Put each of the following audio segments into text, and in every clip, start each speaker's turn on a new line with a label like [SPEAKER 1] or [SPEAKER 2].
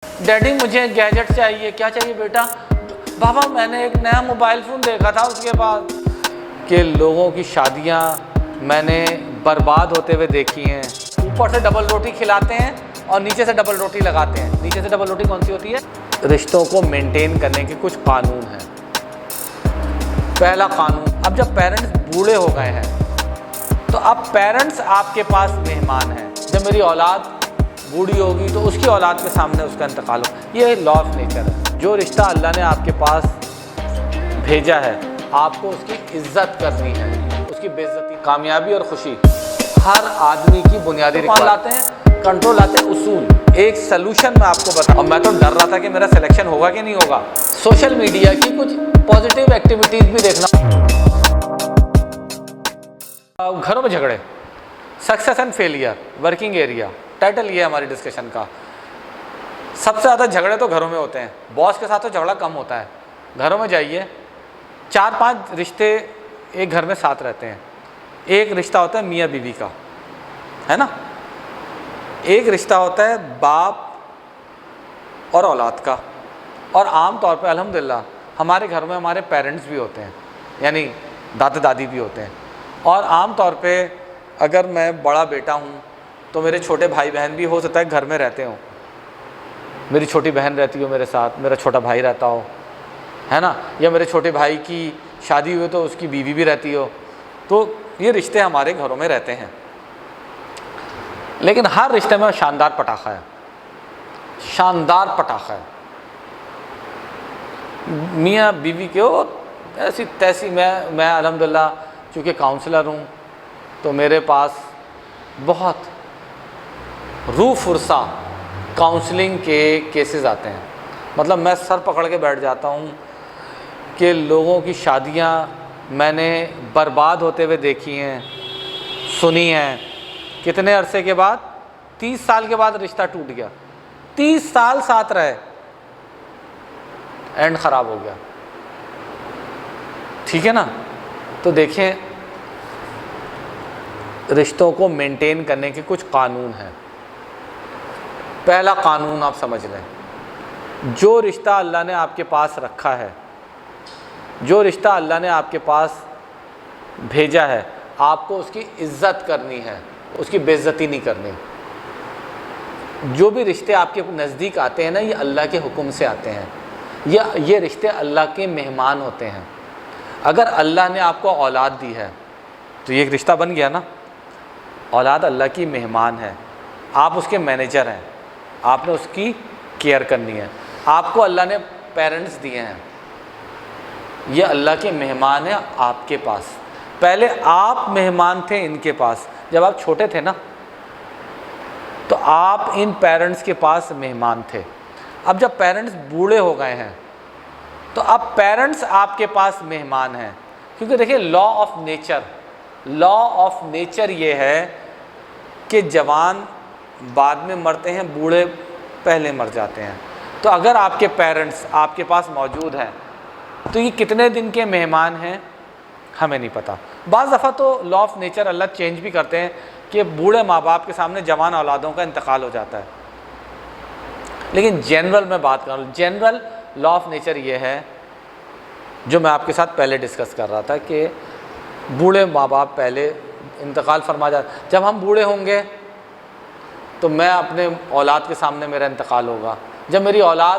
[SPEAKER 1] Daddy مجھے gadget چاہیے. کیا چاہیے بیٹا؟ بابا میں نے ایک نیا موبائل فون دیکھا تھا اس کے بعد. کہ لوگوں کی شادیاں میں نے برباد ہوتے ہوئے دیکھی ہیں. اوپر سے ڈبل روٹی کھلاتے ہیں اور نیچے سے ڈبل روٹی لگاتے ہیں. نیچے سے ڈبل روٹی کون سی ہوتی ہے؟ رشتوں کو مینٹین کرنے کے کچھ قانون ہیں. پہلا قانون، اب جب پیرنٹس بوڑھے ہو گئے ہیں تو اب پیرنٹس آپ کے پاس مہمان ہیں. جب میری اولاد بوڑھی ہوگی تو اس کی اولاد کے سامنے اس کا انتقال ہو. یہ لا آف نیچر ہے. جو رشتہ اللہ نے آپ کے پاس بھیجا ہے آپ کو اس کی عزت کرنی ہے، اس کی بے عزتی. کامیابی اور خوشی ہر آدمی کی بنیادی لاتے ہیں، کنٹرول لاتے ہیں اصول. ایک سلوشن میں آپ کو بتاؤں، اور میں تو ڈر رہا تھا کہ میرا سلیکشن ہوگا کہ نہیں ہوگا. سوشل میڈیا کی کچھ پازیٹیو ایکٹیویٹیز بھی دیکھنا. گھروں میں جھگڑے، success and failure, working area, title یہ ہے ہماری ڈسکشن کا. سب سے زیادہ جھگڑے تو گھروں میں ہوتے ہیں. باس کے ساتھ تو جھگڑا کم ہوتا ہے. گھروں میں جائیے، 4-5 رشتے ایک گھر میں ساتھ رہتے ہیں. ایک رشتہ ہوتا ہے میاں بیوی کا، ہے نا. ایک رشتہ ہوتا ہے باپ اور اولاد کا. اور عام طور پہ الحمدللہ ہمارے گھر میں ہمارے پیرنٹس بھی ہوتے ہیں، یعنی دادا دادی بھی ہوتے ہیں. اور عام طور پہ اگر میں بڑا بیٹا ہوں تو میرے چھوٹے بھائی بہن بھی ہو سکتا ہے گھر میں رہتے ہوں. میری چھوٹی بہن رہتی ہو میرے ساتھ، میرا چھوٹا بھائی رہتا ہو، ہے نا. یا میرے چھوٹے بھائی کی شادی ہوئی تو اس کی بیوی بھی رہتی ہو. تو یہ رشتے ہمارے گھروں میں رہتے ہیں. لیکن ہر رشتے میں شاندار پٹاخہ ہے، شاندار پٹاخہ ہے. میاں بیوی کے اور ایسی تیسی. میں الحمدللہ چونکہ کاؤنسلر ہوں تو میرے پاس بہت روح فرسا کاؤنسلنگ کے کیسز آتے ہیں. مطلب میں سر پکڑ کے بیٹھ جاتا ہوں کہ لوگوں کی شادیاں میں نے برباد ہوتے ہوئے دیکھی ہیں، سنی ہیں. کتنے عرصے کے بعد؟ 30 سال کے بعد رشتہ ٹوٹ گیا. 30 سال ساتھ رہے، اینڈ خراب ہو گیا. ٹھیک ہے نا. تو دیکھیں، رشتوں کو مینٹین کرنے کے کچھ قانون ہیں. پہلا قانون آپ سمجھ لیں، جو رشتہ اللہ نے آپ کے پاس رکھا ہے، جو رشتہ اللہ نے آپ کے پاس بھیجا ہے، آپ کو اس کی عزت کرنی ہے، اس کی بے عزتی نہیں کرنی. جو بھی رشتے آپ کے نزدیک آتے ہیں نا، یہ اللہ کے حکم سے آتے ہیں. یہ رشتے اللہ کے مہمان ہوتے ہیں. اگر اللہ نے آپ کو اولاد دی ہے تو یہ ایک رشتہ بن گیا نا. اولاد اللہ کی مہمان ہے، آپ اس کے مینیجر ہیں، آپ نے اس کی کیئر کرنی ہے. آپ کو اللہ نے پیرنٹس دیے ہیں، یہ اللہ کے مہمان ہیں آپ کے پاس. پہلے آپ مہمان تھے ان کے پاس. جب آپ چھوٹے تھے نا تو آپ ان پیرنٹس کے پاس مہمان تھے. اب جب پیرنٹس بوڑھے ہو گئے ہیں تو اب پیرنٹس آپ کے پاس مہمان ہیں. کیونکہ دیکھیں، لا آف نیچر یہ ہے کہ جوان بعد میں مرتے ہیں، بوڑھے پہلے مر جاتے ہیں. تو اگر آپ کے پیرنٹس آپ کے پاس موجود ہیں تو یہ کتنے دن کے مہمان ہیں ہمیں نہیں پتہ. بعض دفعہ تو law of nature Allah change بھی کرتے ہیں کہ بوڑھے ماں باپ کے سامنے جوان اولادوں کا انتقال ہو جاتا ہے. لیکن جنرل میں بات کر رہا ہوں، جنرل لا آف نیچر یہ ہے جو میں آپ کے ساتھ پہلے ڈسکس کر رہا تھا کہ بوڑھے ماں باپ پہلے انتقال فرما جاتے. جب ہم بوڑھے ہوں گے تو میں اپنے اولاد کے سامنے میرا انتقال ہوگا. جب میری اولاد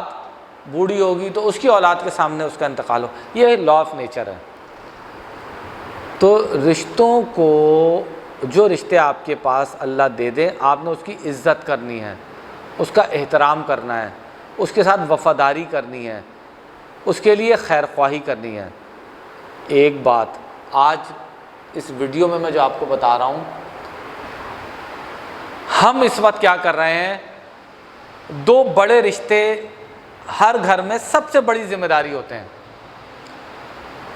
[SPEAKER 1] بوڑھی ہوگی تو اس کی اولاد کے سامنے اس کا انتقال ہو. یہ لا آف نیچر ہے. تو رشتوں کو، جو رشتے آپ کے پاس اللہ دے دیں، آپ نے اس کی عزت کرنی ہے، اس کا احترام کرنا ہے، اس کے ساتھ وفاداری کرنی ہے، اس کے لیے خیر خواہی کرنی ہے. ایک بات آج اس ویڈیو میں جو آپ کو بتا رہا ہوں، ہم اس وقت کیا کر رہے ہیں، 2 بڑے رشتے ہر گھر میں سب سے بڑی ذمہ داری ہوتے ہیں.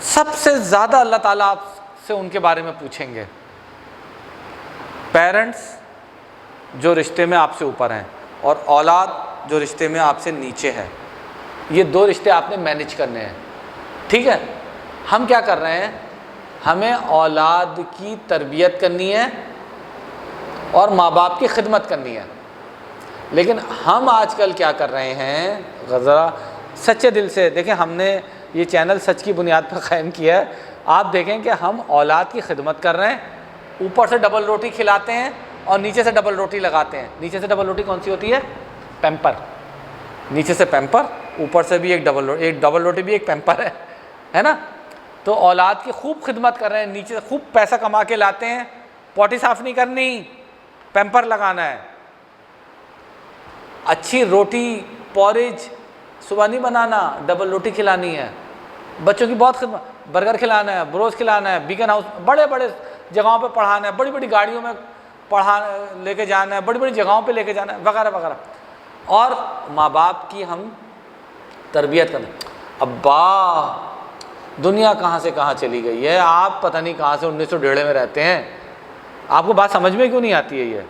[SPEAKER 1] سب سے زیادہ اللہ تعالیٰ آپ سے ان کے بارے میں پوچھیں گے. پیرنٹس جو رشتے میں آپ سے اوپر ہیں، اور اولاد جو رشتے میں آپ سے نیچے ہے. یہ 2 رشتے آپ نے مینیج کرنے ہیں. ٹھیک ہے. ہم کیا کر رہے ہیں، ہمیں اولاد کی تربیت کرنی ہے اور ماں باپ کی خدمت کرنی ہے. لیکن ہم آج کل کیا کر رہے ہیں، ذرا سچے دل سے دیکھیں، ہم نے یہ چینل سچ کی بنیاد پر قائم کیا ہے، آپ دیکھیں کہ ہم اولاد کی خدمت کر رہے ہیں، اوپر سے ڈبل روٹی کھلاتے ہیں اور نیچے سے ڈبل روٹی لگاتے ہیں۔ نیچے سے ڈبل روٹی کون سی ہوتی ہے؟ پیمپر، نیچے سے پیمپر، اوپر سے بھی ایک ڈبل روٹی بھی ایک پیمپر ہے نا؟ تو اولاد کی خوب خدمت کر رہے ہیں، نیچے سے خوب پیسہ کما کے لاتے ہیں، پوٹی صاف نہیں کرنی، پیمپر لگانا ہے، اچھی روٹی پورج صبح نہیں بنانا، ڈبل روٹی کھلانی ہے، بچوں کی بہت خدمت، برگر کھلانا ہے، بروز کھلانا ہے، بیکن ہاؤس بڑے بڑے جگہوں پہ پڑھانا ہے، بڑی بڑی گاڑیوں میں لے کے جانا ہے، بڑی بڑی جگہوں پہ لے کے جانا ہے، وغیرہ وغیرہ۔ اور ماں باپ کی ہم تربیت کریں، ابا دنیا کہاں سے کہاں چلی گئی ہے، آپ پتہ نہیں کہاں سے 1900 میں رہتے ہیں، آپ کو بات سمجھ میں کیوں نہیں آتی ہے؟ یہ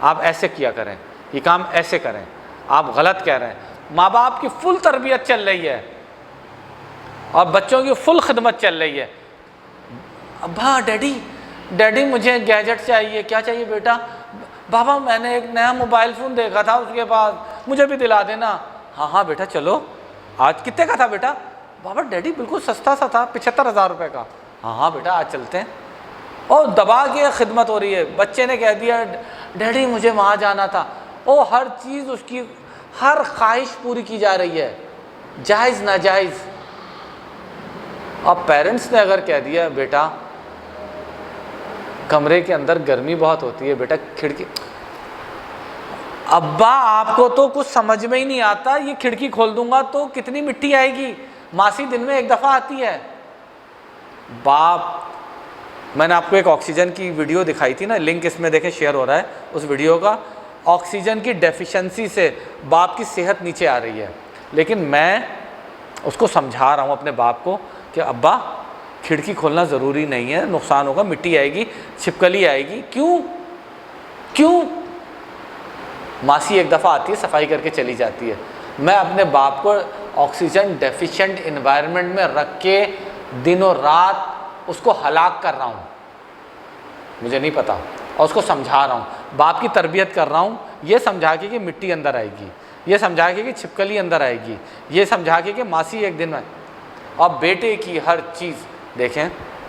[SPEAKER 1] آپ ایسے کیا کریں، یہ کام ایسے کریں، آپ غلط کہہ رہے ہیں۔ ماں باپ کی فل تربیت چل رہی ہے اور بچوں کی فل خدمت چل رہی ہے۔ ابا ڈیڈی مجھے گیجٹ چاہیے۔ کیا چاہیے بیٹا؟ بابا میں نے ایک نیا موبائل فون دیکھا تھا اس کے پاس، مجھے بھی دلا دینا۔ ہاں بیٹا چلو، آج کتنے کا تھا بیٹا؟ بابا ڈیڈی بالکل سستا سا تھا، 75,000 روپے کا۔ ہاں بیٹا آج چلتے ہیں۔ اور دبا کے خدمت ہو رہی ہے، بچے نے کہہ دیا ڈیڈی مجھے وہاں جانا تھا، اور ہر چیز اس کی ہر خواہش پوری کی جا رہی ہے، جائز ناجائز۔ اب پیرنٹس نے اگر کہہ دیا بیٹا کمرے کے اندر گرمی بہت ہوتی ہے، بیٹا کھڑکی، ابا آپ کو تو کچھ سمجھ میں ہی نہیں آتا، یہ کھڑکی کھول دوں گا تو کتنی مٹی آئے گی، ماسی دن میں ایک دفعہ آتی ہے۔ باپ، میں نے آپ کو ایک آکسیجن کی ویڈیو دکھائی تھی نا، لنک اس میں دیکھیں شیئر ہو رہا ہے اس ویڈیو کا، آکسیجن کی ڈیفیشنسی سے باپ کی صحت نیچے آ رہی ہے، لیکن میں اس کو سمجھا رہا ہوں اپنے باپ کو کہ ابا کھڑکی کھولنا ضروری نہیں ہے، نقصان ہوگا، مٹی آئے گی، چھپکلی آئے گی۔ کیوں؟ ماسی ایک دفعہ آتی ہے، صفائی کر کے چلی جاتی ہے۔ میں اپنے باپ کو آکسیجن ڈیفیشنٹ انوائرمنٹ میں رکھ کے دن و رات اس کو ہلاک کر رہا ہوں، مجھے نہیں پتا، اور اس کو سمجھا رہا ہوں، باپ کی تربیت کر رہا ہوں، یہ سمجھا کے کہ مٹی اندر آئے گی، یہ سمجھا کے کہ چھپکلی اندر آئے گی، یہ سمجھا کے کہ ماسی ایک دن میں، اور بیٹے کی ہر چیز دیکھیں،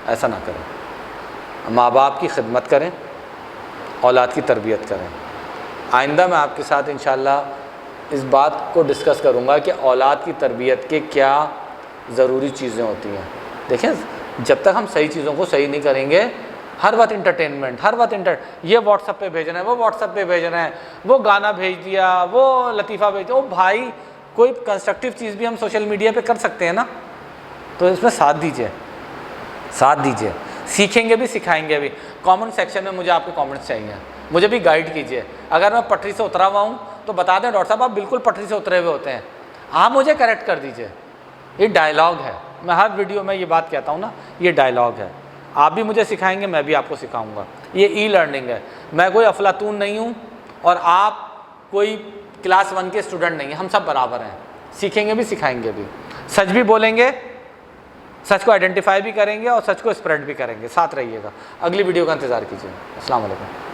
[SPEAKER 1] ایسا نہ کریں، ماں باپ کی خدمت کریں، اولاد کی تربیت کریں۔ آئندہ میں آپ کے ساتھ انشاءاللہ اس بات کو ڈسکس کروں گا کہ اولاد کی تربیت کے کیا ضروری چیزیں ہوتی ہیں۔ دیکھیں جب تک ہم صحیح چیزوں کو صحیح نہیں کریں گے، ہر وقت انٹرٹینمنٹ، یہ واٹس ایپ پہ بھیجنا ہے، وہ واٹس ایپ پہ بھیجنا ہے، وہ گانا بھیج دیا، وہ لطیفہ بھیج دیا، او بھائی کوئی کنسٹرکٹیو چیز بھی ہم سوشل میڈیا پہ کر سکتے ہیں نا، تو اس میں ساتھ دیجیے، سیکھیں گے بھی سکھائیں گے بھی۔ کامنٹ سیکشن میں مجھے آپ کے کامنٹس چاہیے، مجھے بھی گائیڈ کیجیے، اگر میں پٹری سے اترا ہوا ہوں تو بتا دیں ڈاکٹر صاحب آپ بالکل پٹری سے اترے ہوئے ہوتے ہیں، آپ مجھے کریکٹ کر دیجیے۔ یہ ڈائلاگ ہے، میں ہر ویڈیو میں یہ بات کہتا ہوں نا، یہ ڈائلاگ ہے، آپ بھی مجھے سکھائیں گے، میں بھی آپ کو سکھاؤں گا، یہ ای لرننگ ہے۔ میں کوئی افلاطون نہیں ہوں اور آپ کوئی کلاس 1 کے اسٹوڈنٹ نہیں ہیں، ہم سب برابر ہیں، سیکھیں گے بھی سکھائیں گے بھی، سچ بھی بولیں گے، سچ کو آئیڈینٹیفائی بھی کریں گے اور سچ کو اسپریڈ بھی کریں گے۔ ساتھ رہیے گا، اگلی ویڈیو کا انتظار کیجیے۔ السلام علیکم۔